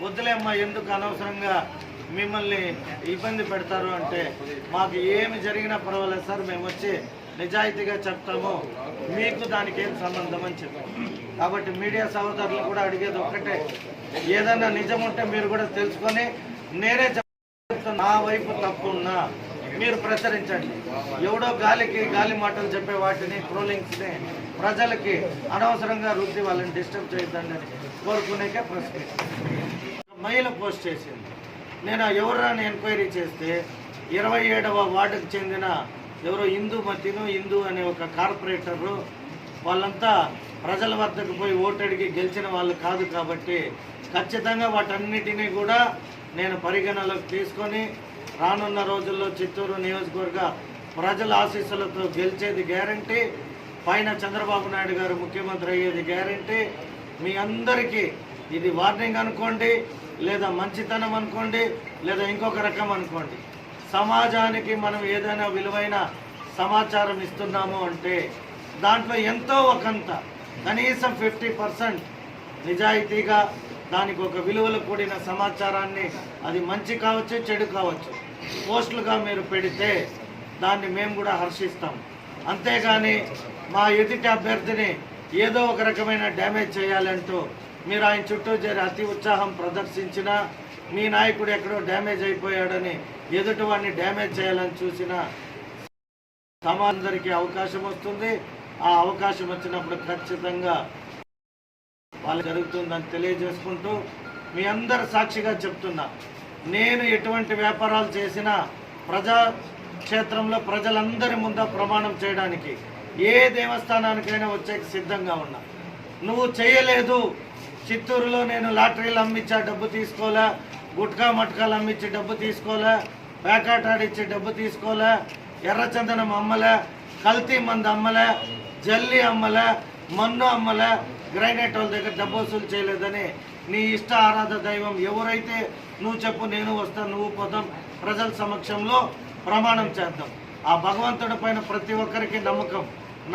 వద్దులేమ్మా, ఎందుకు అనవసరంగా మిమ్మల్ని ఇబ్బంది పెడతారు అంటే, మాకు ఏమి జరిగినా పర్వాలేదు సార్, మేము వచ్చి నిజాయితీగా చెప్తాము, మీకు దానికి ఏం సంబంధం అని చెప్పాము. కాబట్టి మీడియా సహోదరులు కూడా అడిగేది ఒక్కటే, ఏదైనా నిజం ఉంటే మీరు కూడా తెలుసుకొని నేనే చెప్తాను, నా వైపు తప్పున్నా మీరు ప్రచురించండి. ఎవడో గాలి మాటలు చెప్పే వాటిని, ట్రోలింగ్స్ని ప్రజలకి అనవసరంగా రుద్ది వాళ్ళని డిస్టర్బ్ చేయొద్దండి అని కోరుకునేకే ప్రెస్ మీట్. మహిళ పోస్ట్ చేసింది. నేను ఎవరాని ఎంక్వైరీ చేస్తే 27వ వార్డుకు చెందిన ఎవరో హిందూ అనే ఒక కార్పొరేటరు, వాళ్ళంతా ప్రజల వద్దకు పోయి ఓటు అడిగి గెలిచిన వాళ్ళు కాదు. కాబట్టి ఖచ్చితంగా వాటన్నిటినీ కూడా నేను పరిగణలోకి తీసుకొని రానున్న రోజుల్లో చిత్తూరు నియోజకవర్గ ప్రజల ఆశీస్సులతో గెలిచేది గ్యారంటీ, పైన చంద్రబాబు నాయుడు గారు ముఖ్యమంత్రి అయ్యేది గ్యారంటీ. మీ అందరికీ ఇది వార్నింగ్ అనుకోండి, లేదా మంచితనం అనుకోండి, లేదా ఇంకొక రకం అనుకోండి. సమాజానికి మనం ఏదైనా విలువైన సమాచారం ఇస్తున్నాము అంటే దాంట్లో ఎంతో ఒకంత, కనీసం 50% నిజాయితీగా దానికి ఒక విలువలు కూడిన సమాచారాన్ని, అది మంచి కావచ్చు చెడు కావచ్చు, పోస్టులుగా మీరు పెడితే దాన్ని మేము కూడా హర్షిస్తాం. అంతేగాని మా ఎదుటి అభ్యర్థిని ఏదో ఒక రకమైన డ్యామేజ్ చేయాలంటూ మీరు ఆయన చుట్టూ చేరి అతి ఉత్సాహం ప్రదర్శించినా, మీ నాయకుడు ఎక్కడో డ్యామేజ్ అయిపోయాడని ఎదుటి వాడిని డ్యామేజ్ చేయాలని చూసినా సమాజానికి అవకాశం వస్తుంది. ఆ అవకాశం వచ్చినప్పుడు ఖచ్చితంగా వాళ్ళు జరుగుతుందని తెలియజేసుకుంటూ మీ అందరు సాక్షిగా చెప్తున్నా, నేను ఎటువంటి వ్యాపారాలు చేసినా ప్రజాక్షేత్రంలో ప్రజలందరి ముందు ప్రమాణం చేయడానికి ఏ దేవస్థానానికైనా వచ్చే సిద్ధంగా ఉన్నా. నువ్వు చేయలేదు, చిత్తూరులో నేను లాటరీలు అమ్మించా డబ్బు తీసుకోలే, గుట్కా మట్కాలు అమ్మించి డబ్బు తీసుకోలే, పేకాట ఆడిచ్చి డబ్బు తీసుకోలే, ఎర్రచందనం అమ్మలే, కల్తీ మందు అమ్మలే, జల్లి అమ్మలే, మన్ను అమ్మలే, గ్రైనేట్ వాళ్ళ దగ్గర డబ్బు వసూలు చేయలేదని నీ ఇష్ట ఆరాధ దైవం ఎవరైతే నువ్వు చెప్పు, నేను వస్తాను, నువ్వు పోతాం, ప్రజల సమక్షంలో ప్రమాణం చేద్దాం. ఆ భగవంతుడి పైన ప్రతి ఒక్కరికి నమ్మకం,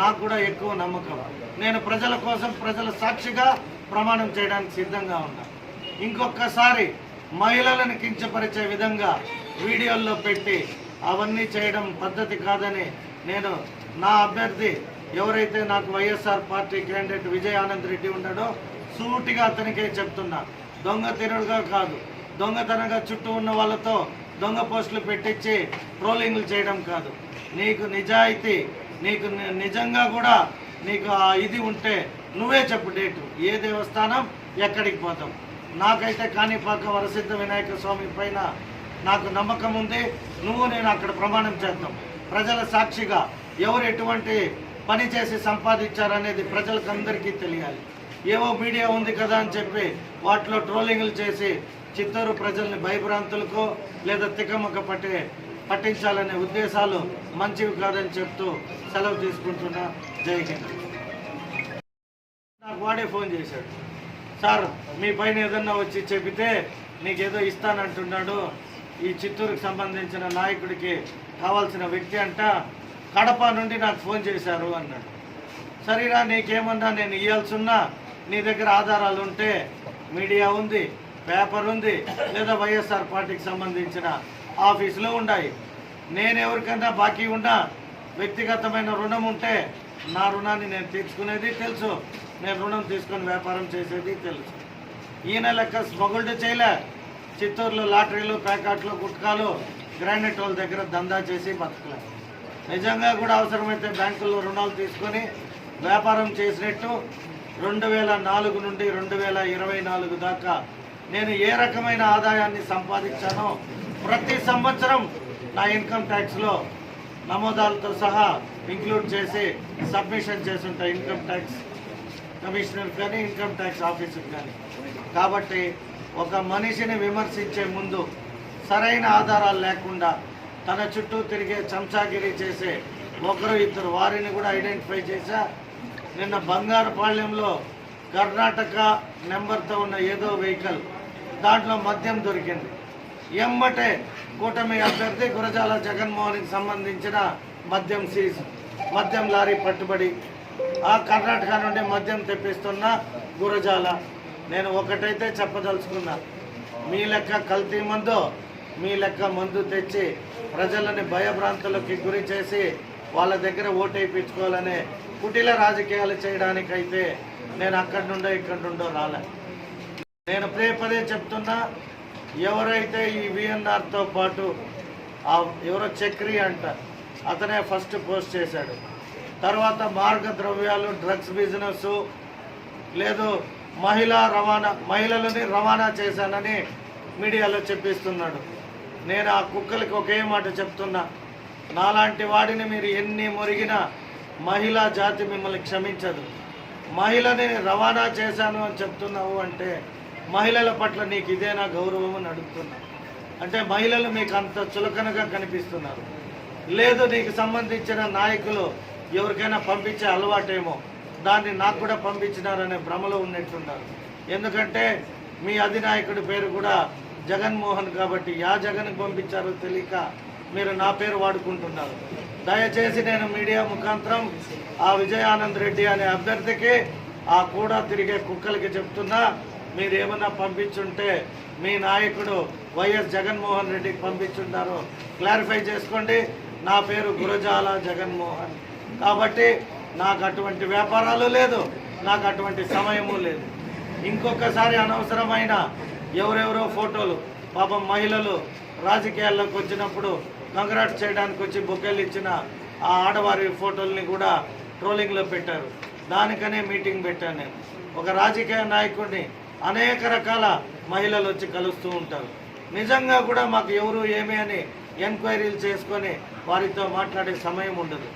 నాకు కూడా ఎక్కువ నమ్మకం. నేను ప్రజల కోసం ప్రజల సాక్షిగా ప్రమాణం చేయడానికి సిద్ధంగా ఉన్నా. ఇంకొకసారి మహిళలను కించపరిచే విధంగా వీడియోల్లో పెట్టి అవన్నీ చేయడం పద్ధతి కాదని నేను నా అభ్యర్థి ఎవరైతే నాకు వైఎస్ఆర్ పార్టీ క్యాండిడేట్ విజయ్ ఆనంద్ రెడ్డి ఉన్నాడో సూటిగా అతనికే చెప్తున్నా, దొంగ తిరుగుడుగా కాదు, దొంగతనంగా చుట్టూ ఉన్న వాళ్ళతో దొంగ పోస్టులు పెట్టించి ట్రోలింగ్లు చేయడం కాదు. నీకు నిజాయితీ, నీకు నిజంగా కూడా నీకు ఇది ఉంటే నువ్వే చెప్పు డేటు, ఏ దేవస్థానం, ఎక్కడికి పోతాం. నాకైతే కాణిపాక వరసిద్ధ వినాయక స్వామి పైన నాకు నమ్మకం ఉంది. నేను అక్కడ ప్రమాణం చేద్దాం. ప్రజల సాక్షిగా ఎవరు ఎటువంటి పని చేసి సంపాదించారనేది ప్రజలకు అందరికీ తెలియాలి. ఏవో మీడియా ఉంది కదా అని చెప్పి వాటిలో ట్రోలింగ్లు చేసి చిత్తూరు ప్రజల్ని భయభ్రాంతులకో లేదా తికమక పట్టించాలనే ఉద్దేశాలు మంచివి కాదని చెప్తూ సెలవు తీసుకుంటున్నా. జై హింద్. నాకు వాడే ఫోన్ చేశాడు, సార్ మీ పైన ఏదన్నా వచ్చి చెబితే నీకేదో ఇస్తానంటున్నాడు, ఈ చిత్తూరుకు సంబంధించిన నాయకుడికి కావాల్సిన వ్యక్తి అంట, కడప నుండి నాకు ఫోన్ చేశారు అన్నాడు. సరేనా, నీకేమన్నా నేను ఇవ్వాల్సిన్నా నీ దగ్గర ఆధారాలు ఉంటే మీడియా ఉంది, పేపర్ ఉంది, లేదా వైఎస్ఆర్ పార్టీకి సంబంధించిన ఆఫీసులో ఉన్నాయి. నేను ఎవరికైనా బాకీ ఉన్నా, వ్యక్తిగతమైన రుణం ఉంటే నా రుణాన్ని నేను తీర్చుకునేది తెలుసు, నేను రుణం తీసుకొని వ్యాపారం చేసేది తెలుసు. ఈయన లెక్క స్మగుల్డ్ చేయలే, చిత్తూరులో లాటరీలు, ప్యాకెట్లు, గుట్కాలు, గ్రానైట్ వాళ్ళ దగ్గర దందా చేసి బతకలే. నిజంగా కూడా అవసరమైతే బ్యాంకుల్లో రుణాలు తీసుకొని వ్యాపారం చేసినట్టు 2004 నుండి 2024 దాకా నేను ఏ రకమైన ఆదాయాన్ని సంపాదించానో ప్రతి సంవత్సరం నా ఇన్కమ్ ట్యాక్స్లో నమోదాలతో సహా ఇంక్లూడ్ చేసి సబ్మిషన్ చేసి ఉంటాయి ఇన్కమ్ ట్యాక్స్ కమిషనర్ కానీ ఇన్కమ్ ట్యాక్స్ ఆఫీసర్ కానీ. కాబట్టి ఒక మనిషిని విమర్శించే ముందు సరైన ఆధారాలు లేకుండా తన చుట్టూ తిరిగే చంచాగిరి చేసే ఒకరు ఇద్దరు వారిని కూడా ఐడెంటిఫై చేశా. నిన్న బంగారుపాళ్యంలో కర్ణాటక నెంబర్తో ఉన్న ఏదో వెహికల్, దాంట్లో మద్యం దొరికింది. ఎమ్మటే కూటమి అభ్యర్థి గురజాల జగన్మోహన్కి సంబంధించిన మద్యం సీజ్, మద్యం లారీ పట్టుబడి ఆ కర్ణాటక నుండి మద్యం తెప్పిస్తున్న గురజాల. నేను ఒకటైతే చెప్పదలుచుకున్నా, మీ లెక్క కల్తీ మందు, మీ లెక్క మందు తెచ్చి ప్రజలని భయభ్రాంతులకి గురి చేసి వాళ్ళ దగ్గర ఓటేయించుకోవాలనే కుటిల రాజకీయాలు చేయడానికైతే నేను అక్కడి నుండో ఇక్కడి నుండో రాలే. నేను పదే చెప్తున్నా, ఎవరైతే ఈ VNRతో పాటు ఎవరో చక్రి అంట, అతనే ఫస్ట్ పోస్ట్ చేశాడు. తర్వాత మార్గ ద్రవ్యాలు, డ్రగ్స్ బిజినెస్, లేదు మహిళలని రవాణా చేశానని మీడియాలో చెప్పిస్తున్నాడు. నేను ఆ కుక్కలకి ఒకే మాట చెప్తున్నా, నాలాంటి వాడిని మీరు ఎన్ని మురిగినా మహిళా జాతి మిమ్మల్ని క్షమించదు. మహిళని రవాణా చేశాను అని చెప్తున్నావు అంటే మహిళల పట్ల నీకు ఇదేనా గౌరవం అని అడుగుతున్నా. అంటే మహిళలు మీకు అంత చులకనగా కనిపిస్తున్నారు. లేదు, నీకు సంబంధించిన నాయకులు ఎవరికైనా పంపించే అలవాటేమో, దాన్ని నాకు కూడా పంపించినారనే భ్రమలో ఉన్నట్టున్నారు. ఎందుకంటే మీ అధినాయకుడి పేరు కూడా జగన్మోహన్ కాబట్టి జగన్కి పంపించారో తెలియక మీరు నా పేరు వాడుకుంటున్నారు. దయచేసి నేను మీడియా ముఖాంతరం ఆ విజయానంద్ రెడ్డి అనే అభ్యర్థికి, ఆ కూడా తిరిగే కుక్కలకి చెప్తున్నా, మీరు ఏమన్నా పంపించుంటే మీ నాయకుడు వైఎస్ జగన్మోహన్ రెడ్డికి పంపించుంటారో క్లారిఫై చేసుకోండి. నా పేరు గురజాల జగన్మోహన్ కాబట్టి నాకు అటువంటి వ్యాపారాలు లేదు, నాకు అటువంటి సమయము లేదు. ఇంకొకసారి అనవసరమైన ఎవరెవరో ఫోటోలు, పాపం మహిళలు రాజకీయాల్లోకి వచ్చినప్పుడు కంగ్రాట్స్ చేయడానికి వచ్చి బొకేలు ఇచ్చిన ఆ ఆడవారి ఫోటోల్ని కూడా ట్రోలింగ్లో పెట్టారు. దానికనే మీటింగ్ పెట్టాను నేను. ఒక రాజకీయ నాయకుడిని అనేక రకాల మహిళలు వచ్చి కలుస్తూ ఉంటారు. నిజంగా కూడా మాకు ఎవరు ఏమి అని ఎంక్వైరీలు చేసుకొని వారితో మాట్లాడే సమయం ఉండదు.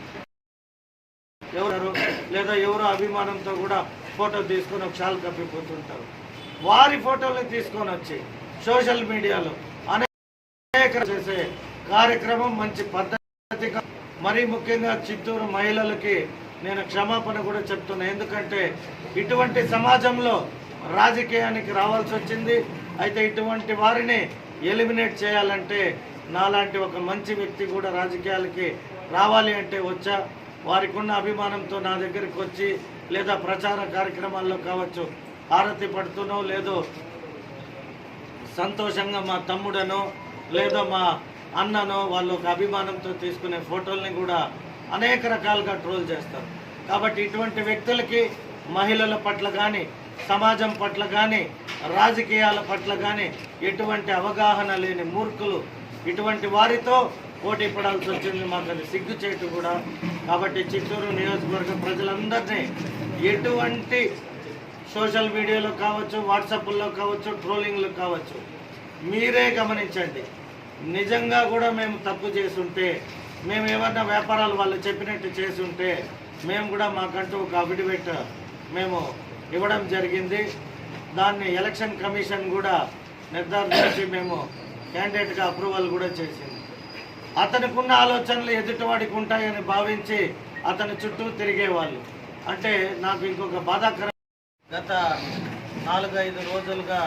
ఎవరు లేదా ఎవరో అభిమానంతో కూడా ఫోటో తీసుకొని ఒక షాల్ కప్పిపోతుంటారు. వారి ఫోటోల్ని తీసుకొని వచ్చి సోషల్ మీడియాలో అనేక చేసే కార్యక్రమం మంచి పద్ధతిగా, మరీ ముఖ్యంగా చిత్తూరు మహిళలకి నేను క్షమాపణ కూడా చెప్తున్నా. ఎందుకంటే ఇటువంటి సమాజంలో రాజకీయానికి రావాల్సి వచ్చింది. అయితే ఇటువంటి వారిని ఎలిమినేట్ చేయాలంటే నాలాంటి ఒక మంచి వ్యక్తి కూడా రాజకీయాలకి రావాలి అంటే వచ్చా. వారికి ఉన్న అభిమానంతో నా దగ్గరికి వచ్చి లేదా ప్రచార కార్యక్రమాల్లో కావచ్చు హారతి పడుతునో, లేదో సంతోషంగా మా తమ్ముడనో లేదో మా అన్ననో వాళ్ళు ఒక అభిమానంతో తీసుకునే ఫోటోల్ని కూడా అనేక రకాలుగా ట్రోల్ చేస్తారు. కాబట్టి ఇటువంటి వ్యక్తులకి మహిళల పట్ల కానీ, సమాజం పట్ల కానీ, రాజకీయాల పట్ల కానీ ఎటువంటి అవగాహన లేని మూర్ఖులు ఇటువంటి వారితో పోటీ పడాల్సి వచ్చింది. మాకు అది సిగ్గుచేటు కూడా. కాబట్టి చిత్తూరు నియోజకవర్గ ప్రజలందరినీ ఎటువంటి సోషల్ మీడియాలో కావచ్చు, వాట్సాప్లో కావచ్చు, ట్రోలింగ్లో కావచ్చు, మీరే గమనించండి. నిజంగా కూడా మేము తప్పు చేసుంటే, మేము ఏమన్నా వ్యాపారాలు వాళ్ళు చెప్పినట్టు చేసుంటే మేము కూడా మాకంటూ ఒక అఫిడవిట్ మేము ఇవ్వడం జరిగింది. దాన్ని ఎలక్షన్ కమిషన్ కూడా నిర్ధారించి మేము క్యాండిడేట్గా అప్రూవల్ కూడా చేసింది. అతనికి ఉన్న ఆలోచనలు ఎదుటివాడికి ఉంటాయని భావించి అతని చుట్టూ తిరిగేవాళ్ళు. అంటే నాకు ఇంకొక బాధాకరం, గత 4-5 రోజులుగా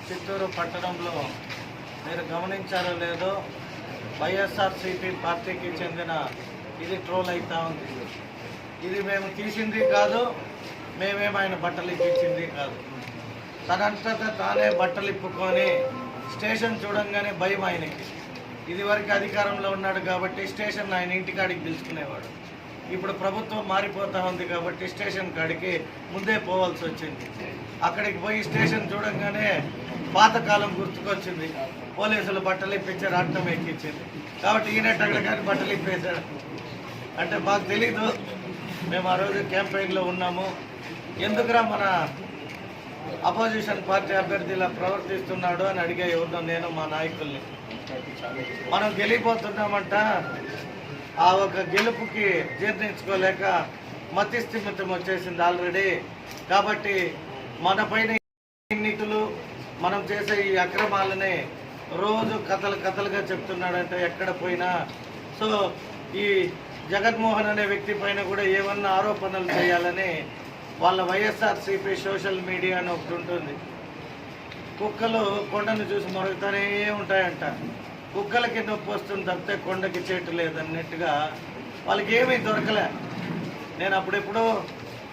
చిత్తూరు పట్టణంలో మీరు గమనించారో లేదో వైఎస్ఆర్సీపీ పార్టీకి చెందిన ఇది ట్రోల్ అవుతా ఉంది. ఇది మేము తీసింది కాదు, మేమేమైనా బట్టలు ఇప్పించింది కాదు. తనంతటా తానే బట్టలు ఇప్పుకొని స్టేషన్ చూడంగానే భయం ఆయనకి. ఇదివరకు అధికారంలో ఉన్నాడు కాబట్టి స్టేషన్ ఆయన ఇంటికాడికి పిలుచుకునేవాడు. ఇప్పుడు ప్రభుత్వం మారిపోతూ ఉంది కాబట్టి స్టేషన్ కాడికి ముందే పోవాల్సి వచ్చింది. అక్కడికి పోయి స్టేషన్ చూడంగానే పాతకాలం గుర్తుకొచ్చింది. పోలీసులు బట్టలు ఇప్పించారు, అడ్డం ఎక్కించింది. కాబట్టి ఈయన కానీ బట్టలు ఇప్పేశాడు. అంటే మాకు తెలీదు, మేము ఆ రోజు క్యాంపెయిన్లో ఉన్నాము. ఎందుకురా మన అపోజిషన్ పార్టీ అభ్యర్థి ఇలా ప్రవర్తిస్తున్నాడు అని అడిగే ఎవరినో నేను మా నాయకుల్ని. మనం గెలిపోతున్నామంట, ఆ ఒక గెలుపుకి జీర్ణించుకోలేక మతిస్థిమితం వచ్చేసింది ఆల్రెడీ. కాబట్టి మన పైన నీతులు, మనం చేసే ఈ అక్రమాలని రోజు కథలుగా చెప్తున్నాడంటే ఎక్కడ పోయినా. సో ఈ జగన్మోహన్ అనే వ్యక్తి పైన కూడా ఏమన్నా ఆరోపణలు చేయాలని వాళ్ళ వైఎస్ఆర్సీపీ సోషల్ మీడియా అని ఒకటి ఉంటుంది. కుక్కలు కొండను చూసి మొరుగుతూనే ఉంటాయంట. కుక్కలకి నొప్పి వస్తుంది తప్పితే కొండకి చేటు లేదన్నట్టుగా వాళ్ళకి ఏమీ దొరకలే. నేను అప్పుడెప్పుడో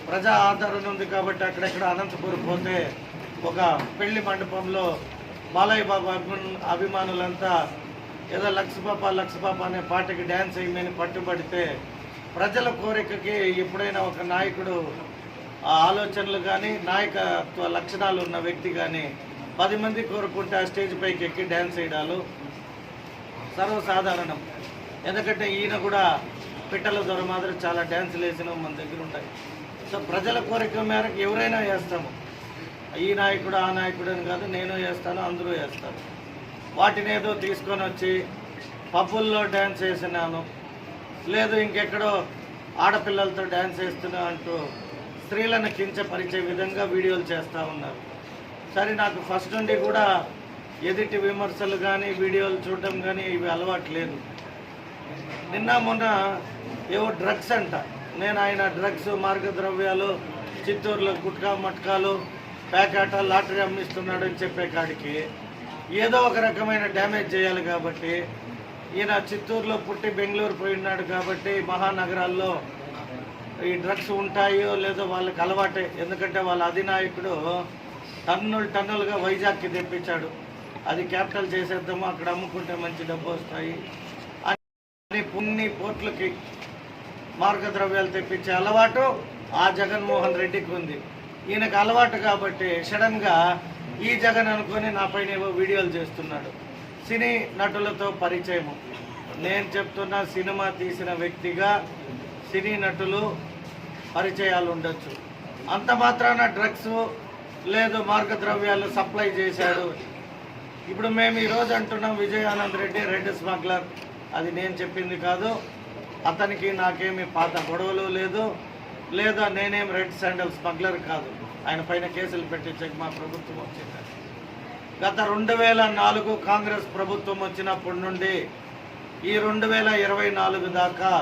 ప్రజా ఆదరణ ఉంది కాబట్టి అక్కడెక్కడ అనంతపూర్ పోతే ఒక పెళ్లి మండపంలో బాలయ్య బాబా అభిమానులంతా ఏదో లక్షపాప అనే పాటకి డ్యాన్స్ వేయమని పట్టుబడితే ప్రజల కోరికకి ఎప్పుడైనా ఒక నాయకుడు ఆ ఆలోచనలు కానీ నాయకత్వ లక్షణాలు ఉన్న వ్యక్తి కానీ 10 మంది కోరుకుంటే ఆ స్టేజ్ పైకి ఎక్కి డ్యాన్స్ వేయడాలు సర్వసాధారణం. ఎందుకంటే ఈయన కూడా పిట్టల దొర మాదిరి చాలా డ్యాన్సులు వేసినవి మన దగ్గర ఉంటాయి. సో ప్రజల కోరిక మేరకు ఎవరైనా వేస్తాము. ఈ నాయకుడు ఆ నాయకుడు అని కాదు, నేను వేస్తాను, అందరూ వేస్తారు. వాటిని ఏదో తీసుకొని వచ్చి పబ్బుల్లో డ్యాన్స్ వేసినాను, లేదు ఇంకెక్కడో ఆడపిల్లలతో డ్యాన్స్ వేస్తున్నా అంటూ స్త్రీలను కించపరిచే విధంగా వీడియోలు చేస్తూ ఉన్నారు. సరే, నాకు ఫస్ట్ నుండి కూడా ఎదుటి విమర్శలు కానీ వీడియోలు చూడటం కానీ ఇవి అలవాటు లేదు. నిన్న మొన్న ఏవో డ్రగ్స్ అంట, నేను ఆయన డ్రగ్స్ మార్గద్రవ్యాలు చిత్తూరులో గుట్కా మట్కాలు ప్యాకెట్ లాటరీ అమ్మిస్తున్నాడు అని చెప్పే కాడికి ఏదో ఒక రకమైన డ్యామేజ్ చేయాలి. కాబట్టి ఈయన చిత్తూరులో పుట్టి బెంగళూరు పోయినాడు కాబట్టి మహానగరాల్లో ఈ డ్రగ్స్ ఉంటాయో లేదో వాళ్ళకి అలవాటే. ఎందుకంటే వాళ్ళ అధినాయకుడు టన్నులుగా వైజాగ్కి తెప్పించాడు. అది క్యాపిటల్ చేసేద్దాము, అక్కడ అమ్ముకుంటే మంచి డబ్బు వస్తాయి అని పున్ని పోర్ట్లకి మార్గద్రవ్యాలు తెప్పించే అలవాటు ఆ జగన్మోహన్ రెడ్డికి ఉంది. ఈయనకు అలవాటు కాబట్టి సడన్గా ఈ జగన్ అనుకొని నా పైన ఏవో వీడియోలు చేస్తున్నాడు. సినీ నటులతో పరిచయము. నేను చెప్తున్న సినిమా తీసిన వ్యక్తిగా సినీ నటులు పరిచయాలు ఉండొచ్చు. అంత మాత్రాన డ్రగ్స్ లేదు మార్గద్రవ్యాలు సప్లై చేశాడు. ఇప్పుడు మేము ఈరోజు అంటున్నాం విజయానంద్ రెడ్డి రెడ్ స్మగ్లర్. అది నేను చెప్పింది కాదు. అతనికి నాకేమి పాత గొడవలు లేదు, లేదా నేనేం రెడ్ శాండల్ స్మగ్లర్ కాదు. ఆయన పైన కేసులు పెట్టించక మా ప్రభుత్వం వచ్చింది. గత 2004 కాంగ్రెస్ ప్రభుత్వం వచ్చినప్పటి నుండి ఈ 2024 దాకా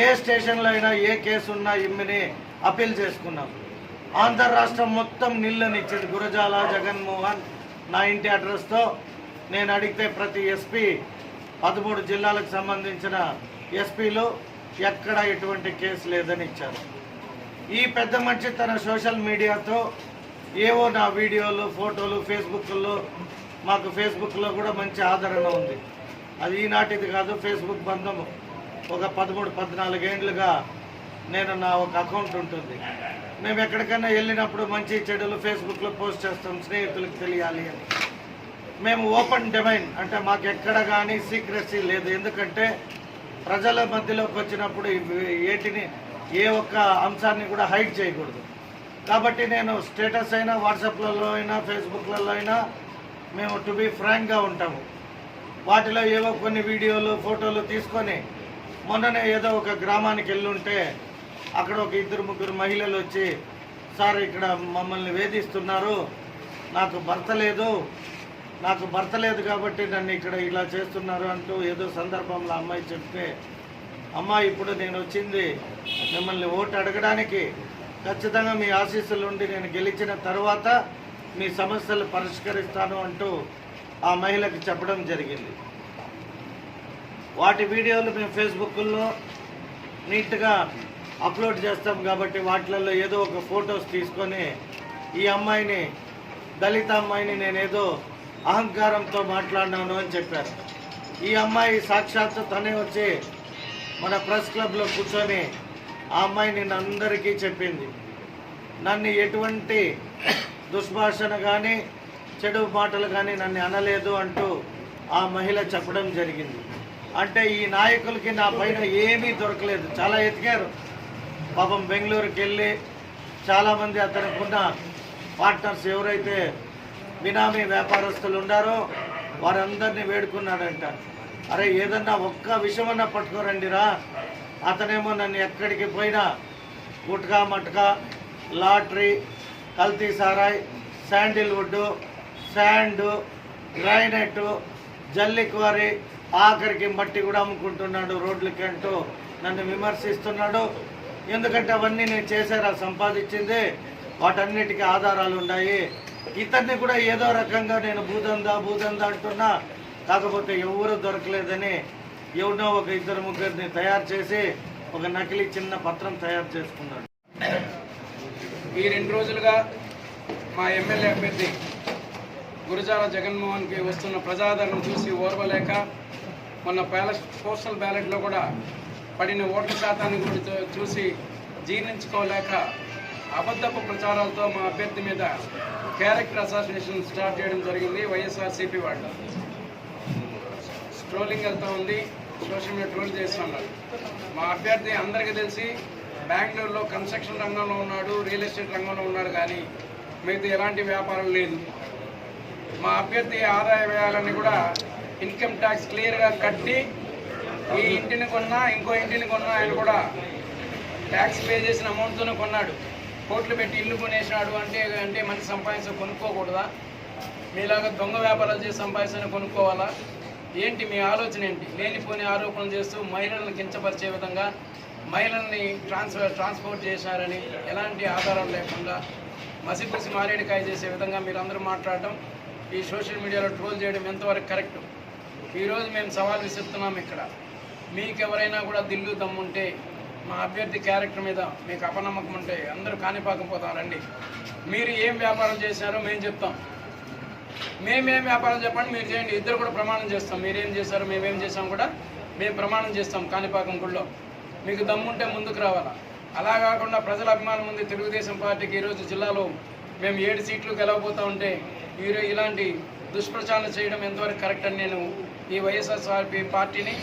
ఏ స్టేషన్లో అయినా ఏ కేసు ఉన్నా ఇమ్మిని అప్పీల్ చేసుకున్నాం. ఆంధ్ర రాష్ట్రం మొత్తం నిల్లనిచ్చింది. గురజాల జగన్మోహన్ నా ఇంటి అడ్రస్తో నేను అడిగితే ప్రతి ఎస్పీ 13 జిల్లాలకు సంబంధించిన ఎస్పీలు ఎక్కడ ఎటువంటి కేసు లేదని ఇచ్చారు. ఈ పెద్ద మనిషి తన సోషల్ మీడియాతో ఏవో నా వీడియోలు ఫోటోలు ఫేస్బుక్లో, మాకు ఫేస్బుక్లో కూడా మంచి ఆదరణ ఉంది. అది ఈనాటిది కాదు. ఫేస్బుక్ బంధం ఒక 13-14 ఏళ్ళుగా నేను నా ఒక అకౌంట్ ఉంటుంది. మేము ఎక్కడికైనా వెళ్ళినప్పుడు మంచి చెడులు ఫేస్బుక్లో పోస్ట్ చేస్తాం, స్నేహితులకు తెలియాలి అని. మేము ఓపెన్ డొమైన్ అంటే మాకు ఎక్కడ కానీ సీక్రెసీ లేదు. ఎందుకంటే ప్రజల మధ్యలోకి వచ్చినప్పుడు ఏ ఒక్క అంశాన్ని కూడా హైడ్ చేయకూడదు. కాబట్టి నేను స్టేటస్ అయినా వాట్సాప్లలో అయినా ఫేస్బుక్లలో అయినా మేము టు బీ ఫ్రాంక్గా ఉంటాము. వాటిలో ఏవో కొన్ని వీడియోలు ఫోటోలు తీసుకొని మొన్ననే ఏదో ఒక గ్రామానికి వెళ్ళుంటే అక్కడ ఒక 2-3 మహిళలు వచ్చి, సార్ ఇక్కడ మమ్మల్ని వేధిస్తున్నారు, నాకు భర్త లేదు కాబట్టి నన్ను ఇక్కడ ఇలా చేస్తున్నారు అంటూ ఏదో సందర్భంలో అమ్మాయి చెప్తే, అమ్మ ఇప్పుడు నేను వచ్చింది మిమ్మల్ని ఓటు అడగడానికి, ఖచ్చితంగా మీ ఆశీస్సులు ఉండి నేను గెలిచిన తర్వాత మీ సమస్యలు పరిష్కరిస్తాను అంటూ ఆ మహిళకి చెప్పడం జరిగింది. వాటి వీడియోలు మేము ఫేస్బుక్లో నీట్గా అప్లోడ్ చేస్తాం కాబట్టి వాటిలలో ఏదో ఒక ఫొటోస్ తీసుకొని ఈ అమ్మాయిని, దళిత అమ్మాయిని నేనేదో అహంకారంతో మాట్లాడినాను అని చెప్పారు. ఈ అమ్మాయి సాక్షాత్తు తనే వచ్చి మన ప్రెస్ క్లబ్లో కూర్చొని ఆ అమ్మాయి నిన్న అందరికీ చెప్పింది, నన్ను ఎటువంటి దుష్భాషణ కానీ చెడు మాటలు కానీ నన్ను అనలేదు అంటూ ఆ మహిళ చెప్పడం జరిగింది. అంటే ఈ నాయకులకి నా పైన ఏమీ దొరకలేదు. చాలా ఎతికారు. పాపం బెంగళూరుకి వెళ్ళి చాలామంది అతనికున్న పార్ట్నర్స్ ఎవరైతే బినామీ వ్యాపారస్తులు ఉన్నారో వారందరినీ వేడుకున్నాడంట. అరే ఏదన్నా ఒక్క విషయమన్నా పట్టుకోరండిరా. అతనేమో నన్ను ఎక్కడికి పోయినా గుట్కా మట్కా లాటరీ కల్తీ సారాయ్ శాండిల్వుడ్ శాండ్ గ్రైనైట్ జల్లి క్వారీ ఆఖరికి మట్టి కూడా అమ్ముకుంటున్నాడు రోడ్లకి అంటూ నన్ను విమర్శిస్తున్నాడు. ఎందుకంటే అవన్నీ నేను చేశారా సంపాదించింది, వాటన్నిటికీ ఆధారాలు ఉన్నాయి. ఇతన్ని కూడా ఏదో రకంగా నేను భూదందా అంటున్నా, కాకపోతే ఎవరు దొరకలేదని ఎవరినో ఒక ఇద్దరు ముగ్గురిని తయారు చేసి ఒక నకిలీ చిన్న పత్రం తయారు చేసుకున్నాడు. ఈ 2 రోజులుగా మా ఎమ్మెల్యే అభ్యర్థి గురజాల జగన్మోహన్కి వస్తున్న ప్రజాదరణ చూసి ఓర్వలేక మొన్న పోస్టల్ బ్యాలెట్లో కూడా పడిన ఓట్ల శాతాన్ని కూడా చూసి జీర్ణించుకోలేక అబద్ధపు ప్రచారాలతో మా అభ్యర్థి మీద క్యారెక్టర్ అసాసినేషన్ స్టార్ట్ చేయడం జరిగింది. వైఎస్ఆర్సీపీ వాళ్ళు ట్రోలింగ్ వెళ్తూ ఉంది, సోషల్ మీడియా ట్రోల్ చేస్తున్నారు. మా అభ్యర్థి అందరికీ తెలిసి బెంగళూరులో కన్స్ట్రక్షన్ రంగంలో ఉన్నాడు, రియల్ ఎస్టేట్ రంగంలో ఉన్నాడు, కానీ మిగతా ఎలాంటి వ్యాపారం లేదు. మా అభ్యర్థి ఆదాయ వ్యయాలన్నీ కూడా ఇన్కమ్ ట్యాక్స్ క్లియర్గా కట్టి ఈ ఇంటిని కొన్నా ఇంకో ఇంటిని కొన్నా ఆయన కూడా ట్యాక్స్ పే చేసిన అమౌంట్తోనే కొన్నాడు. కోట్లు పెట్టి ఇల్లు కొనేసినాడు అంటే మంచి సంపాదించి కొనుక్కోకూడదా? మీలాగా దొంగ వ్యాపారాలు చేసి సంపాదించిన కొనుక్కోవాలా? ఏంటి మీ ఆలోచన ఏంటి? లేనిపోని ఆరోపణలు చేస్తూ మహిళలను కించపరిచే విధంగా మహిళల్ని ట్రాన్స్పోర్ట్ చేశారని ఎలాంటి ఆధారాలు లేకుండా మసిపూసి మారేడికాయ చేసే విధంగా మీరందరూ మాట్లాడటం, ఈ సోషల్ మీడియాలో ట్రోల్ చేయడం ఎంతవరకు కరెక్ట్? ఈరోజు మేము సవాల్ విసురుతున్నాం. ఇక్కడ మీకు ఎవరైనా కూడా దిల్లు దమ్ముంటే, మా అభ్యర్థి క్యారెక్టర్ మీద మీకు అపనమ్మకం ఉంటే అందరూ కాణిపాకపోతాం రండి. మీరు ఏం వ్యాపారం చేశారో మేము చెప్తాం, మేమేం వ్యాపారం చెప్పండి మీరు చేయండి. ఇద్దరు కూడా ప్రమాణం చేస్తాం. మీరేం చేశారో మేమేం చేసాం కూడా మేము ప్రమాణం చేస్తాం కాణిపాకం గుళ్ళో. మీకు దమ్ముంటే ముందుకు రావాలా. అలా కాకుండా ప్రజల అభిమానం ఉంది తెలుగుదేశం పార్టీకి. ఈరోజు జిల్లాలో మేము 7 సీట్లు గెలవబోతూ ఉంటే ఇలాంటి దుష్ప్రచారం చేయడం ఎంతవరకు కరెక్ట్ అని నేను ఈ వైఎస్ఆర్సీపీ పార్టీని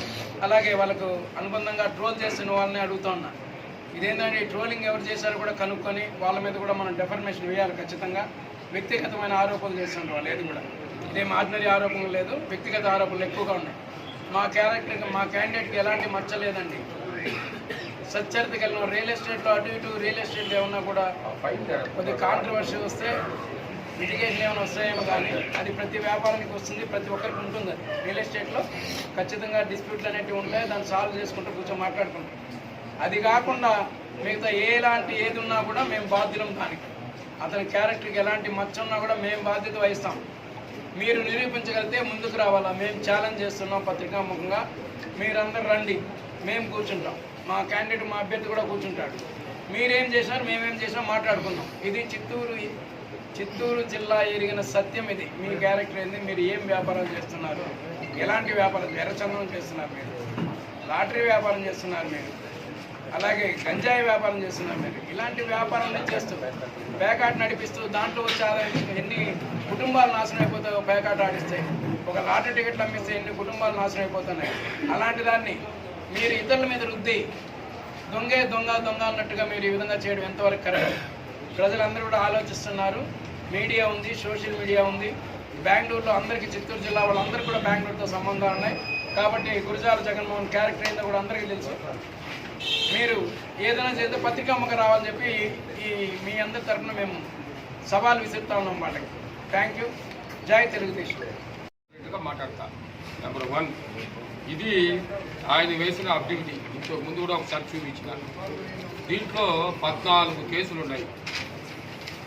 అలాగే వాళ్ళకు అనుబంధంగా ట్రోల్ చేస్తున్న వాళ్ళని అడుగుతా ఉన్నా. ఇదేంటంటే ట్రోలింగ్ ఎవరు చేశారో కూడా కనుక్కొని వాళ్ళ మీద కూడా మనం డెఫర్మేషన్ వేయాలి ఖచ్చితంగా. వ్యక్తిగతమైన ఆరోపణలు చేస్తుంటారు వాళ్ళు, ఏది కూడా ఇదేం ఆర్డినరీ ఆరోపణలు లేదు, వ్యక్తిగత ఆరోపణలు ఎక్కువగా ఉన్నాయి. మా క్యాండిడేట్కి ఎలాంటి మచ్చ లేదండి. సచ్చరితకి వెళ్ళిన రియల్ ఎస్టేట్లో అటు ఇటు రియల్ ఎస్టేట్లో ఏమన్నా కూడా కొద్దిగా కాంట్రవర్సీ వస్తే లిటిగేషన్ ఏమైనా వస్తాయేమో, కానీ అది ప్రతి వ్యాపారానికి వస్తుంది, ప్రతి ఒక్కరికి ఉంటుంది. అది రియల్ ఎస్టేట్లో ఖచ్చితంగా డిస్ప్యూట్లు అనేవి ఉంటాయి, దాన్ని సాల్వ్ చేసుకుంటూ కూర్చొని మాట్లాడుకుంటాం. అది కాకుండా మిగతా ఏది ఉన్నా కూడా మేము బాధ్యులం దానికి. అతని క్యారెక్టర్కి ఎలాంటి మచ్చ ఉన్నా కూడా మేము బాధ్యత వహిస్తాం. మీరు నిరూపించగలిగితే ముందుకు రావాలా. మేము ఛాలెంజ్ చేస్తున్నాం పత్రికాముఖంగా, మీరందరూ రండి, మేము కూర్చుంటాం. మా క్యాండిడేట్ మా అభ్యర్థి కూడా కూర్చుంటాడు. మీరేం చేశారు మేమేం చేసినా మాట్లాడుకుందాం. ఇది చిత్తూరు జిల్లా ఎరిగిన సత్యం. ఇది మీ క్యారెక్టర్ ఏంది, మీరు ఏం వ్యాపారం చేస్తున్నారు, ఎలాంటి వ్యాపారం, ఎర్రచందనం చేస్తున్నారు మీరు, లాటరీ వ్యాపారం చేస్తున్నారు మీరు, అలాగే గంజాయి వ్యాపారం చేస్తున్నారు మీరు. ఇలాంటి వ్యాపారాలు చేస్తూ పేకాట నడిపిస్తూ దాంట్లో వచ్చే ఆదాయం ఎన్ని కుటుంబాలు నాశనం అయిపోతాయో పేకాట ఆడిస్తే, ఒక లాటరీ టికెట్లు అమ్మిస్తే ఎన్ని కుటుంబాలు నాశనం అయిపోతున్నాయి. అలాంటి దాన్ని మీరు ఇతరుల మీద రుద్ది దొంగ అన్నట్టుగా మీరు ఈ విధంగా చేయడం ఎంతవరకు కరెక్ట్? ప్రజలందరూ కూడా ఆలోచిస్తున్నారు. మీడియా ఉంది, సోషల్ మీడియా ఉంది. బెంగళూరులో అందరికీ, చిత్తూరు జిల్లా వాళ్ళందరూ కూడా బెంగళూరుతో సంబంధాలు ఉన్నాయి. కాబట్టి గురజాల జగన్మోహన్ క్యారెక్టర్ ఏందో కూడా అందరికీ తెలుసు. మీరు ఏదైనా చేస్తే పత్రికాముఖం రావాలని చెప్పి మీ అందరి తరఫున మేము సవాల్ విసురుతా ఉన్నాం వాళ్ళకి. Thank you. జై తెలుగుదేశం. మాట్లాడతా. నెంబర్ 1, ఇది ఆయన వేసిన అభివృద్ధి. ఇంతకు ముందు కూడా ఒకసారి చూపించిన దీంట్లో 14 కేసులు ఉన్నాయి.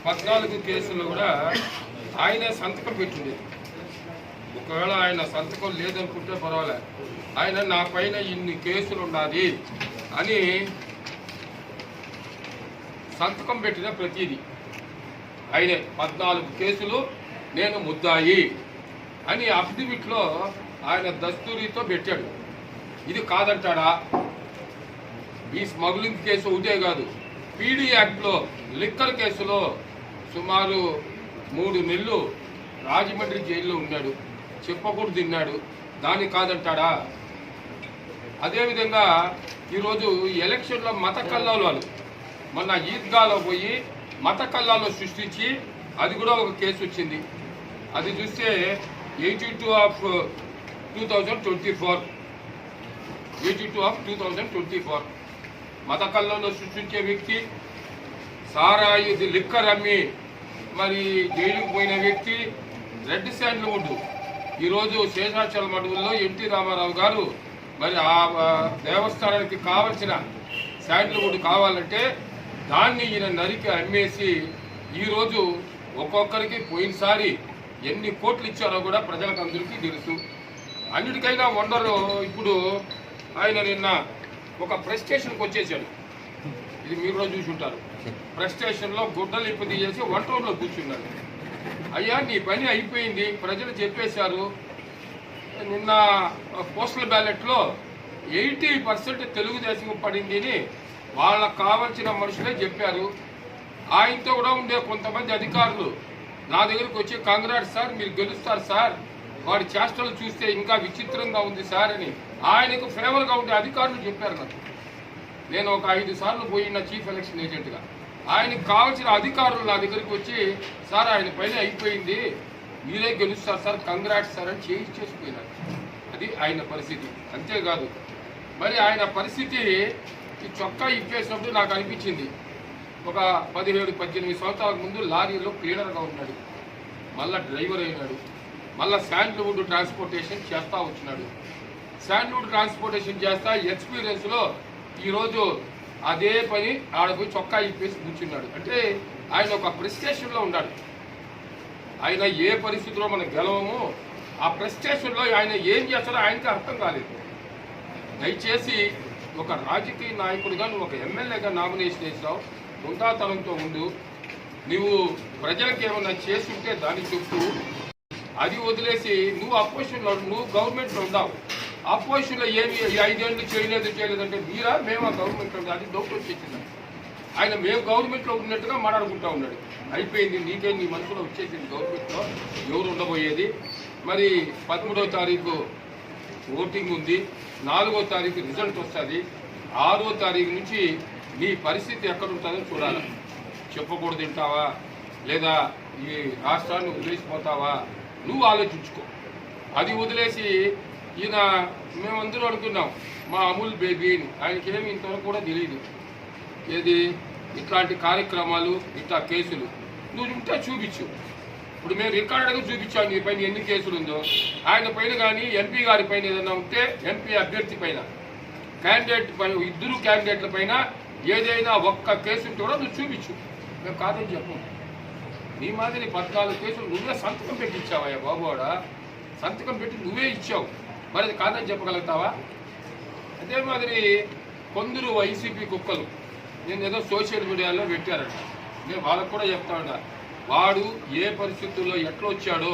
14 కేసుల్లో కూడా ఆయనే సంతకం పెట్టిండేది. ఒకవేళ ఆయన సంతకం లేదనుకుంటే పర్వాలే, ఆయన నా పైన ఇన్ని కేసులు ఉన్నది అని సంతకం పెట్టిన ప్రతిదీ ఆయనే. 14 కేసులు నేను ముద్దాయి అని అఫిడవిట్లో ఆయన దస్తూరితో పెట్టాడు. ఇది కాదంటాడా? ఈ స్మగ్లింగ్ కేసు ఒకటే కాదు, పీడీ యాక్ట్లో లిక్కర్ కేసులో సుమారు 3 నెలలు రాజమండ్రి జైల్లో ఉన్నాడు, చెప్పకూడదు తిన్నాడు. దాన్ని కాదంటాడా? అదేవిధంగా ఈరోజు ఎలక్షన్లో మత కల్లాలు మొన్న ఈద్గాలో పోయి మత కల్లాలు సృష్టించి అది కూడా ఒక కేసు వచ్చింది. అది చూస్తే 82 ఆఫ్ 2024 మత కల్లాలో సృష్టించే వ్యక్తి, సారాయి లిక్కర్ అమ్మి మరి జైలుకు పోయిన వ్యక్తి, రెడ్ శాండ్ల్వుడ్. ఈరోజు శేషాచలం అడవుల్లో ఎన్టీ రామారావు గారు మరి ఆ దేవస్థానానికి కావలసిన శాండిల్వుడ్ కావాలంటే దాన్ని ఈయన నరికి అమ్మేసి ఈరోజు ఒక్కొక్కరికి పోయినసారి ఎన్ని కోట్లు ఇచ్చారో కూడా ప్రజలకు అందరికీ తెలుసు. అన్నిటికైనా వండరు ఇప్పుడు ఆయన నిన్న ఒక ప్రెస్ స్టేషన్కి వచ్చేసాడు. ఇది మీరు కూడా చూసి ఉంటారు. ప్రెస్ స్టేషన్లో గుడ్డలు ఇప్పటి చేసి వంట రూమ్లో కూర్చున్నాడు. అయ్యా నీ పని అయిపోయింది, ప్రజలు చెప్పేశారు. నిన్న పోస్టల్ బ్యాలెట్లో 80% తెలుగుదేశం పడింది అని వాళ్ళకు కావాల్సిన మనుషులే చెప్పారు. ఆయనతో కూడా ఉండే కొంతమంది అధికారులు నా దగ్గరకు వచ్చి కంగ్రాట్స్ సార్, మీరు గెలుస్తారు సార్, వాడి చేష్టలు చూస్తే ఇంకా విచిత్రంగా ఉంది సార్ అని ఆయనకు ఫేవర్గా ఉండే అధికారులు చెప్పారు నాకు. నేను ఒక 5 సార్లు పోయిన చీఫ్ ఎలక్షన్ ఏజెంట్గా. ఆయనకు కావాల్సిన అధికారులు నా దగ్గరికి వచ్చి సార్ ఆయన పైన అయిపోయింది, మీరే గెలుస్తారు సార్, కంగ్రాట్స్ సార్ అని చేసిపోయినారు. అది ఆయన పరిస్థితి. అంతేకాదు మరి ఆయన పరిస్థితి ఈ చొక్కా ఇప్పేసినప్పుడు నాకు అనిపించింది, ఒక 17-18 సంవత్సరాల ముందు లారీలో క్లీనర్గా ఉన్నాడు, మళ్ళా డ్రైవర్ అయినాడు, మళ్ళీ శాండిల్వుడ్ ట్రాన్స్పోర్టేషన్ చేస్తూ వచ్చినాడు. శాండిల్వుడ్ ట్రాన్స్పోర్టేషన్ చేస్తా ఎక్స్పీరియన్స్లో ఈరోజు అదే పని ఆడపోయి చొక్కా ఇప్పేసి కూర్చున్నాడు. అంటే ఆయన ఒక ప్రెస్టేషన్లో ఉన్నాడు. ఆయన ఏ పరిస్థితిలో మనం గెలవము, ఆ ప్రెస్టేషన్లో ఆయన ఏం చేస్తారో ఆయనకి అర్థం కాలేదు. దయచేసి ఒక రాజకీయ నాయకుడిగా నువ్వు ఒక ఎమ్మెల్యేగా నామినేషన్ వేసావు, ముందాతనంతో ఉండు. నువ్వు ప్రజలకు ఏమన్నా చేస్తుంటే దాన్ని చెప్పు. అది వదిలేసి నువ్వు అపోజిషన్లో, నువ్వు గవర్నమెంట్లో ఉన్నావు, అపోజిషన్లో ఏమి 5 ఏళ్ళు చేయలేదంటే మీరా మేము గవర్నమెంట్లో ఉంది. అది డౌట్ వచ్చేసింది ఆయన. మేము గవర్నమెంట్లో ఉన్నట్టుగా మాట్లాడుకుంటా ఉన్నాడు. అయిపోయింది, నీకే నీ మనసులో వచ్చేసింది గవర్నమెంట్లో ఎవరు ఉండబోయేది. మరి 13వ తారీఖు ఓటింగ్ ఉంది, 4వ తారీఖు రిజల్ట్ వస్తుంది, 6వ తారీఖు నుంచి నీ పరిస్థితి ఎక్కడ ఉంటుందో చూడాలి. చెప్పకూడదు తింటావా లేదా ఈ రాష్ట్రాన్ని వదిలేసిపోతావా నువ్వు ఆలోచించుకో. అది వదిలేసి ఈయన మేమందరూ అనుకున్నాం మా అమూల్ బేబీని, ఆయనకేమి ఇంతవరకు కూడా తెలియదు ఏది ఇట్లాంటి కార్యక్రమాలు ఇట్లా కేసులు. నువ్వు ఉంటే చూపించు. ఇప్పుడు మేము రికార్డుగా చూపించాము నీ పైన ఎన్ని కేసులు ఉందో. ఆయన పైన కానీ ఎంపీ గారి పైన ఏదైనా ఉంటే, ఎంపీ అభ్యర్థి పైన, క్యాండిడేట్ పైన, 2 క్యాండిడేట్ల పైన ఏదైనా ఒక్క కేసు ఉంటే కూడా నువ్వు చూపించు. మేము కాదని చెప్పము. నీ మాదిరి 14 కేసులు నువ్వే సంతకం పెట్టి ఇచ్చావయ్యా బాబువాడ, సంతకం పెట్టి నువ్వే ఇచ్చావు. మరి అది కాదని చెప్పగలుగుతావా? అదే మాదిరి కొందరు వైసీపీ కుక్కలు నేను ఏదో సోషల్ మీడియాలో పెట్టారట. నేను వాళ్ళకు కూడా చెప్తా ఉన్నా, వాడు ఏ పరిస్థితుల్లో ఎట్లా వచ్చాడో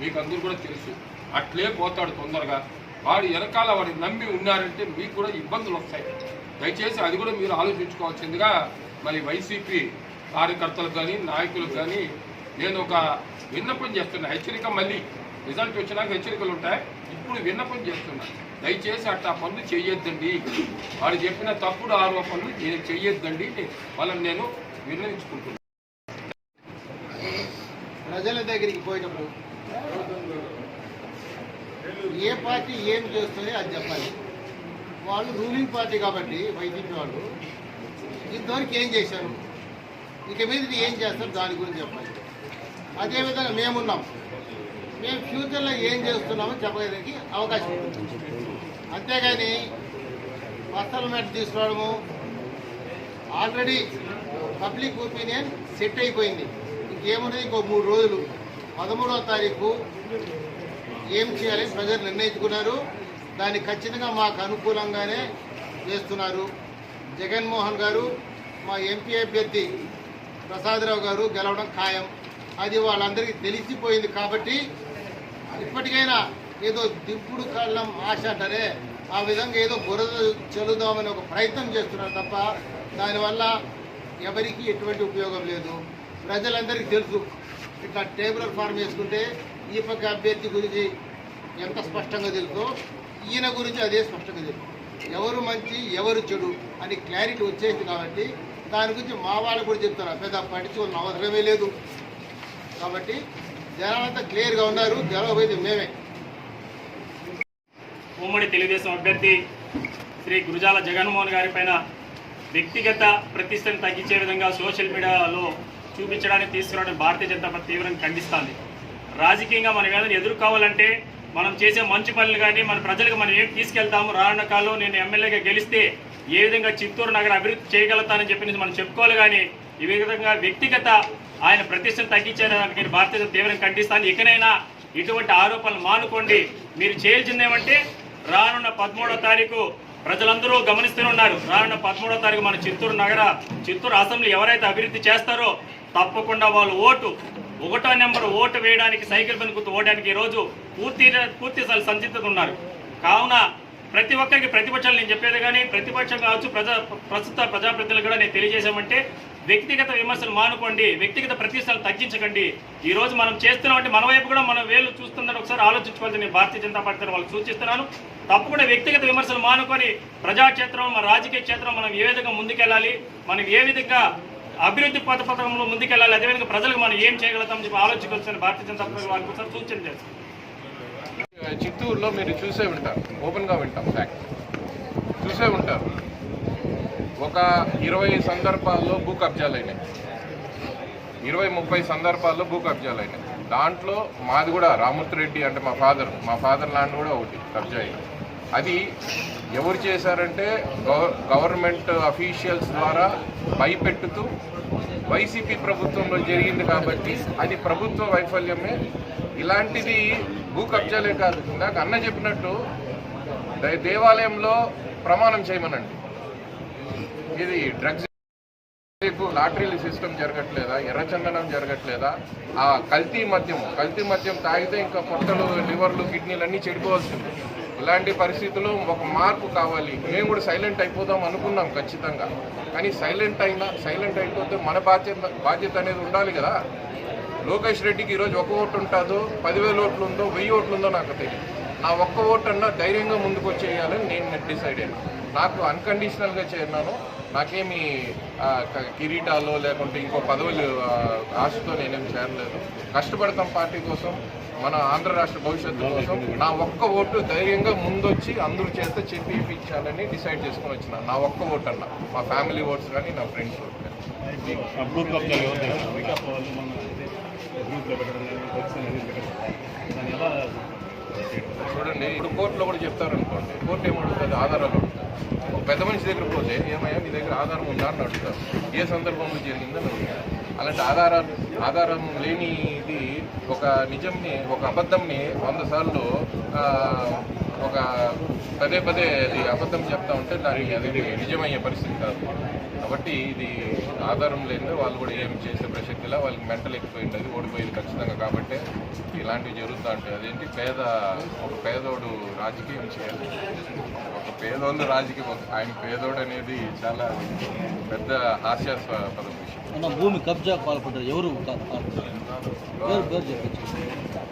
మీకు అందరూ కూడా తెలుసు. అట్లే పోతాడు తొందరగా. వాడు వెనకాల వాడిని నమ్మి ఉన్నారంటే మీకు కూడా ఇబ్బందులు వస్తాయి. దయచేసి అది కూడా మీరు ఆలోచించుకోవాల్సిందిగా మరి వైసీపీ కార్యకర్తలకు కానీ నాయకులకు కానీ నేను ఒక విన్నపం చేస్తున్నా. హెచ్చరిక, మళ్ళీ రిజల్ట్ వచ్చినాక హెచ్చరికలు ఉంటాయి. ఇప్పుడు విన్నపం చేస్తున్నా, దయచేసి అట్లా పనులు చెయ్యొద్దండి. వాడు చెప్పిన తప్పుడు ఆరోపణలు చెయ్యొద్దండి వాళ్ళని నేను విన్నవించుకుంటున్నాను. ప్రజల దగ్గరికి పోయినప్పుడు ఏ పార్టీ ఏం చేస్తుంది అది చెప్పాలి. వాళ్ళు రూలింగ్ పార్టీ కాబట్టి వైసీపీ వాళ్ళు ఇంతవరకు ఏం చేశారు, ఇక మీద ఏం చేస్తారు దాని గురించి చెప్పాలి. అదేవిధంగా మేమున్నాం, మేము ఫ్యూచర్లో ఏం చేస్తున్నామో చెప్పడానికి అవకాశం ఉంటుంది. అంతేగాని పర్సనల్ మ్యాటర్ తీసుకురావడము, ఆల్రెడీ పబ్లిక్ ఒపీనియన్ సెట్ అయిపోయింది. ఇంకేమున్నది, ఇంకో 3 రోజులు 13వ తారీఖు ఏం చేయాలి ప్రజలు నిర్ణయించుకున్నారు. దాన్ని ఖచ్చితంగా మాకు అనుకూలంగానే చేస్తున్నారు. జగన్మోహన్ గారు, మా ఎంపీ అభ్యర్థి ప్రసాదరావు గారు గెలవడం ఖాయం. అది వాళ్ళందరికీ తెలిసిపోయింది. కాబట్టి ఇప్పటికైనా ఏదో దింపుడు కళ్ళం ఆశ అంటారే, ఆ విధంగా ఏదో బురద చల్లుదామని ఒక ప్రయత్నం చేస్తున్నారు తప్ప దానివల్ల ఎవరికి ఎటువంటి ఉపయోగం లేదు. ప్రజలందరికీ తెలుసు. ఇట్లా టేబులర్ ఫార్మ్ వేసుకుంటే ఈ పక్క అభ్యర్థి గురించి ఎంత స్పష్టంగా తెలుసో ఈయన గురించి అదే స్పష్టంగా తెలుసు. ఎవరు మంచి ఎవరు చెడు అని క్లారిటీ వచ్చేసింది. కాబట్టి దాని గురించి మా వాళ్ళు కూడా చెప్తున్నారు, పెద్ద పట్టించుకోవాల్సిన అవసరమే లేదు. కాబట్టి జనాలంతా క్లియర్గా ఉన్నారు. గెలవబోయేది మేమే. ఉమ్మడి తెలుగుదేశం అభ్యర్థి శ్రీ గురజాల జగన్మోహన్ గారి పైన వ్యక్తిగత ప్రతిష్టను తగ్గించే విధంగా సోషల్ మీడియాలో చూపించడానికి తీసుకురావడం భారతీయ జనతా పార్టీ తీవ్రంగా ఖండిస్తుంది. రాజకీయంగా మనం ఏదైనా ఎదుర్కోవాలంటే మనం చేసే మంచి పనులు కానీ మన ప్రజలకు మనం ఏం తీసుకెళ్తాము, రానున్న కాలంలో నేను ఎమ్మెల్యేగా గెలిస్తే ఏ విధంగా చిత్తూరు నగర అభివృద్ధి చేయగలుగుతానని చెప్పి మనం చెప్పుకోవాలి. కానీ ఈ విధంగా వ్యక్తిగత ఆయన ప్రతిష్టను తగ్గించేదానికి నేను భారతీయ తీవ్రంగా ఖండిస్తాను. ఇకనైనా ఇటువంటి ఆరోపణలు మానుకోండి. మీరు చేయాల్సిందేమంటే రానున్న 13వ తారీఖు ప్రజలందరూ గమనిస్తూనే ఉన్నారు. రానున్న 13వ తారీఖు మన చిత్తూరు అసెంబ్లీ ఎవరైతే అభివృద్ధి చేస్తారో తప్పకుండా వాళ్ళు ఒకటో నెంబర్ ఓటు వేయడానికి సైకిల్ బండి గుర్తు ఓడడానికి ఈరోజు పూర్తి సంసిద్ధత ఉన్నారు. కావున ప్రతి ఒక్కరికి ప్రతిపక్షాలు నేను చెప్పేది కానీ ప్రతిపక్షం కావచ్చు ప్రస్తుత ప్రజాప్రతినిధులు కూడా నేను తెలియజేశామంటే వ్యక్తిగత విమర్శలు మానుకోండి, వ్యక్తిగత ప్రతిష్టలు తగ్గించకండి. ఈ రోజు మనం చేస్తున్నామంటే మన వైపు కూడా మనం వేలు చూస్తుందని ఒకసారి ఆలోచించుకోవాలని నేను భారతీయ జనతా పార్టీ వాళ్ళకి సూచిస్తున్నాను. తప్పకుండా వ్యక్తిగత విమర్శలు మానుకొని ప్రజాక్షేత్రం మన రాజకీయ క్షేత్రం మనం ఏ విధంగా ముందుకెళ్ళాలి, మనం ఏ విధంగా అభివృద్ధి పథకంలో ముందుకెళ్ళాలి, అదేవిధంగా ప్రజలకు మనం ఏం చేయగలుగుతామని చెప్పి ఆలోచించాలని భారతీయ జనతా పార్టీ వాళ్ళకి ఒకసారి సూచన చేస్తాం. చిత్తూరులో మీరు చూసే ఉంటారు, ఓపెన్గా వింటాం, ఫ్యాక్ట్ చూసే ఉంటారు. ఒక 20 సందర్భాల్లో భూ కబ్జాలు అయినాయి, 20-30 సందర్భాల్లో భూ కబ్జాలు అయినాయి. దాంట్లో మాది కూడా రామూర్తి రెడ్డి అంటే మా ఫాదర్ ల్యాండ్ కూడా ఒకటి కబ్జా అయింది. అది ఎవరు చేశారంటే గవర్నమెంట్ అఫీషియల్స్ ద్వారా భయపెట్టుతూ వైసీపీ ప్రభుత్వంలో జరిగింది కాబట్టి అది ప్రభుత్వ వైఫల్యమే. ఇలాంటిది భూ కబ్జాలే కాదు, ఇందాక అన్న చెప్పినట్టు దేవాలయంలో ప్రమాణం చేయమనండి. ఇది డ్రగ్స్ లాటరీల సిస్టమ్ జరగట్లేదా, ఎర్రచందనం జరగట్లేదా, ఆ కల్తీ మద్యం తాగితే ఇంకా పొట్టలు, లివర్లు, కిడ్నీలు అన్నీ చెడిపోవాల్సింది. ఇలాంటి పరిస్థితుల్లో ఒక మార్పు కావాలి. మేము కూడా సైలెంట్ అయిపోదాం అనుకున్నాం ఖచ్చితంగా, కానీ సైలెంట్ అయిపోతే మన బాధ్యత అనేది ఉండాలి కదా. లోకేష్ రెడ్డికి ఈరోజు 1 ఓటు ఉంటుందో 10,000 ఓట్లు ఉందో 1000 ఓట్లు ఉందో నాకు తెలియదు. నా 1 ఓటు అన్నా ధైర్యంగా ముందుకు వచ్చేయాలని నేను డిసైడ్ అయ్యాను. నాకు అన్కండిషనల్గా చేరినాను. నాకేమి కిరీటాలో లేకుంటే ఇంకో పదవులు ఆశతో నేనేం చేరలేదు. కష్టపడతాం పార్టీ కోసం, మన ఆంధ్ర రాష్ట్ర భవిష్యత్తు కోసం. నా 1 ఓటు ధైర్యంగా ముందొచ్చి అందరూ చేస్తే చెప్పి ఇప్పించాలని డిసైడ్ చేసుకొని వచ్చిన. నా 1 ఓటు అన్న, మా ఫ్యామిలీ ఓట్స్ కానీ నా ఫ్రెండ్స్ ఓట్ కానీ. చూడండి, ఇప్పుడు కోర్టులో కూడా చెప్తారనుకోండి, కోర్టు ఏమడుగుతుంది, ఆధారాలు అడుగుతారు. ఒక పెద్ద మనిషి దగ్గర పోతే ఏమయ్యా నీ దగ్గర ఆధారం ఉందా అని అడుగుతారు, ఏ సందర్భంలో జరిగిందని అడుగుతారు. అలాంటి ఆధారం లేనిది ఒక అబద్ధంని 100 సార్లు ఒక పదే అది అబద్ధం చెప్తా ఉంటే దానికి అది నిజమయ్యే పరిస్థితి కాదు. కాబట్టి ఇది ఆధారం లేనిదే వాళ్ళు కూడా ఏం చేసే ప్రసక్తిలా, వాళ్ళకి మెంటల్ ఎక్కిపోయింది, అది ఓడిపోయింది ఖచ్చితంగా. కాబట్టి ఇలాంటివి జరుగుతూ ఉంటాయి. అదేంటి ఒక పేదోడు రాజకీయం చేయాలి, ఒక పేదోళ్ళు రాజకీయం, ఆయన పేదోడు అనేది చాలా పెద్ద హాస్యాస్పద విషయం. భూమి కబ్జా పాల్పడ్డారు ఎవరు?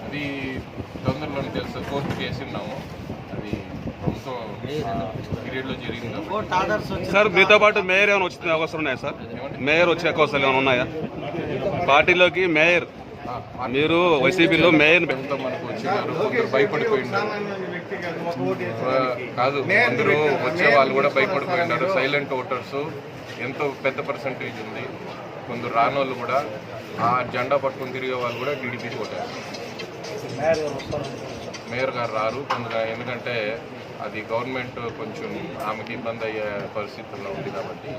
అది తొందరలోనే తెలుసు, కోర్టు కేసు ఉన్నాము. అది ప్రభుత్వం పీరియడ్లో జరిగింది. సార్ మీతో పాటు మేయర్ ఏమైనా వచ్చే అవకాశాలు ఉన్నాయా సార్? మేయర్ వచ్చే అవకాశాలు ఏమైనా ఉన్నాయా పార్టీలోకి? మేయర్ మీరు వైసీపీలో మేయర్ మనకు వచ్చినారు, కొందరు భయపడిపోయినారు. కాదు, అందరూ వచ్చే వాళ్ళు కూడా భయపడిపోయినారు. సైలెంట్ ఓటర్స్ ఎంతో పెద్ద పర్సంటేజ్ ఉంది. కొందరు రానోళ్ళు కూడా, ఆ జెండా పట్టుకొని తిరిగే వాళ్ళు కూడా టీడీపీకి ఓటారు. మేయర్ గారు రారు కొందరు, ఎందుకంటే అది గవర్నమెంట్ కొంచెం ఆమెకి ఇబ్బంది అయ్యే పరిస్థితుల్లో ఉంది కాబట్టి.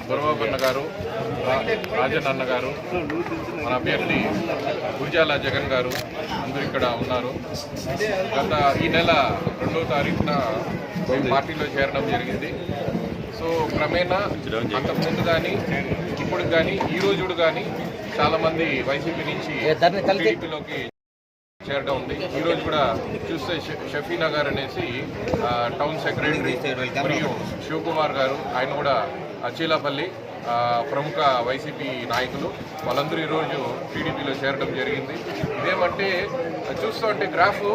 దొరబాబన్న గారు, రాజన్ అన్న గారు, మన అభ్యర్థి గురిజాల జగన్ గారు అందరూ ఇక్కడ ఉన్నారు. ఈ నెల 2వ తారీఖున పార్టీలో చేరడం జరిగింది. సో క్రమేణా అంతకుముందు కానీ ఇప్పుడు కానీ ఈ రోజు కానీ చాలామంది వైసీపీ నుంచి టీడీపీలోకి చేరడం ఉంది. ఈరోజు కూడా చూస్తే షఫీనా గారు అనేసి టౌన్ సెక్రటరీ మరియు శివకుమార్ గారు, ఆయన కూడా చీలాపల్లి ప్రముఖ వైసీపీ నాయకులు, వాళ్ళందరూ ఈరోజు టీడీపీలో చేరడం జరిగింది. ఇదేమంటే చూస్తూ ఉంటే గ్రాఫ్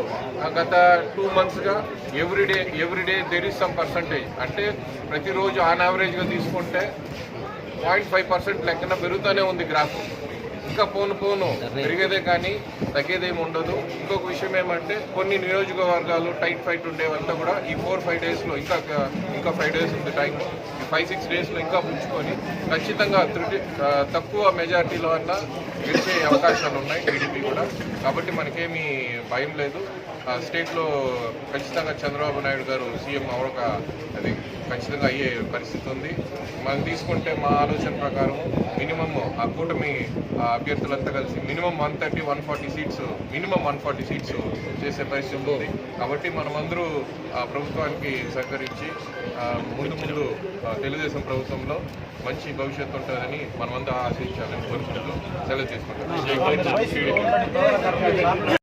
గత 2 monthsగా everyday there is some percentage, అంటే ప్రతిరోజు ఆన్ యావరేజ్గా తీసుకుంటే 0.5% లెక్కన పెరుగుతూనే ఉంది గ్రాఫ్. ఇంకా పోను పెరిగేదే కానీ తగ్గేదేమి ఉండదు. ఇంకొక విషయం ఏమంటే కొన్ని నియోజకవర్గాలు టైట్ ఫైట్ ఉండేవంతా కూడా ఈ 4-5 డేస్లో ఇంకా 5 days ఉంది టైం. ఈ 5-6 డేస్లో ఇంకా ఉంచుకొని ఖచ్చితంగా తక్కువ మెజార్టీలో అన్నా గెలిచే అవకాశాలు ఉన్నాయి టీడీపీ కూడా. కాబట్టి మనకేమీ భయం లేదు. స్టేట్లో ఖచ్చితంగా చంద్రబాబు నాయుడు గారు సీఎం అది ఖచ్చితంగా అయ్యే పరిస్థితి ఉంది. మనం తీసుకుంటే మా ఆలోచన ప్రకారం మినిమమ్ ఆ కూటమి అభ్యర్థులంతా కలిసి మినిమం 140 సీట్స్ చేసే పరిస్థితి ఉంది. కాబట్టి మనమందరూ ప్రభుత్వానికి సహకరించి ముందు తెలుగుదేశం ప్రభుత్వంలో మంచి భవిష్యత్తు ఉంటుందని మనమంతా ఆశించాలని కోరుకుంటూ సెలవు తీసుకుంటాం.